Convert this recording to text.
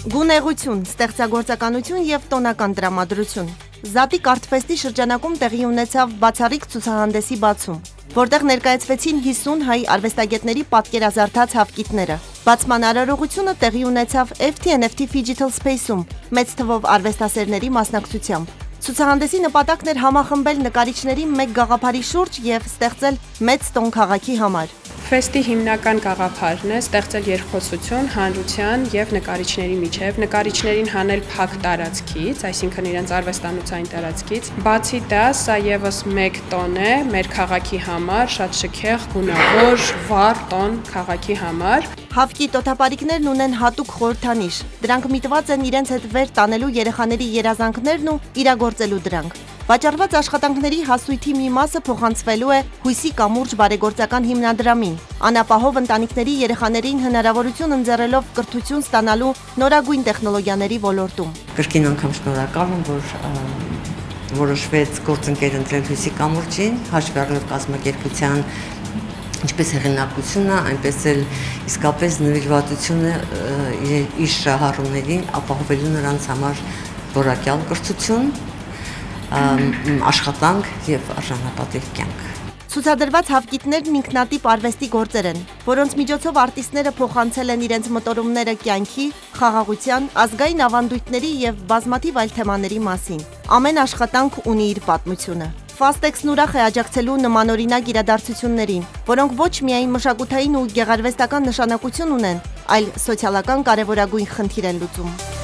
Գունեղություն, ստեղծագործականություն և տոնական տրամադրություն։ Զատիկ Արթֆեստի շրջանակում տեղի ունեցավ բացառիկ ցուցահանդեսի բացում, որտեղ ներկայացվեցին 50 հայ արվեստագետների պատկերազարդած հավկիթները։ Բացման արարողությունը տեղի ունեցավ FT&FT Digital Space-ում մեծ թվով արվեստասերների մասնակցությամբ։ Ցուցահանդեսի նպատակն էր համախմբել նկարիչների մեկ գաղափարի շուրջ և ստեղծել մեծ տոն քաղաքի համար։ Ֆեստի հիմնական գաղափարն է ստեղծել երկխոսություն հանրության և նկարիչների միջև, նկարիչներին հանել փակ տարածքից, այսինքն իրենց արվեստանոցային տարածքից։ Բացի դա, սա ևս մեկ տոն է մեր քաղաքի համար, շատ շքեղ, գունավոր, վառ տոն քաղաքի համար։ Հավկի տոթապարիկներն ունեն հատուկ խորհրդանիշ։ Դրանք միտված են իրենց հետ վեր տանելու երեխաների երազանքներն ու իրագործելու դրանք։ Վաճառված աշխատանքների հասույթի մի մասը փոխանցվելու է Հույսի կամուրջ բարեգործական հիմնադրամին, անապահով ընտանիքների երեխաներին հնարավորություն ընձեռելով կրթություն ստանալու նորագույն տեխնոլոգիաների ոլորտում։ Կրկին անգամ շնորհակալ եմ, որ որոշվեց գործընկեր ընտրել Հույսի կամուրջին, հաշվի առնելով կազմակերպության ինչպես հեղինակությունը, այնպես էլ իսկապես նվիրվածությունը իր շահառուներին ապահովելու նրանց համար որակյալ կրթություն, աշխատանք և արժանապատիվ կյանք։ Ցուցադրված հավկիթներն ինքնատիպ արվեստի գործեր են, որոնց միջոցով արտիստները փոխանցել են իրենց մտորումները կյանքի, խաղաղության, ազգային ավանդույթների և բազմաթիվ այլ թեմաների մասին։ Ամեն աշխատանք ունի իր պատմությունը։ Fastex-ն ուրախ է աջակցելու նմանօրինակ իրադարձություններին, որոնք ոչ միայն մշակութային ու գեղարվեստական նշանակություն ունեն, այլ սոցիալական կարևորագույն խնդիր են լուծում։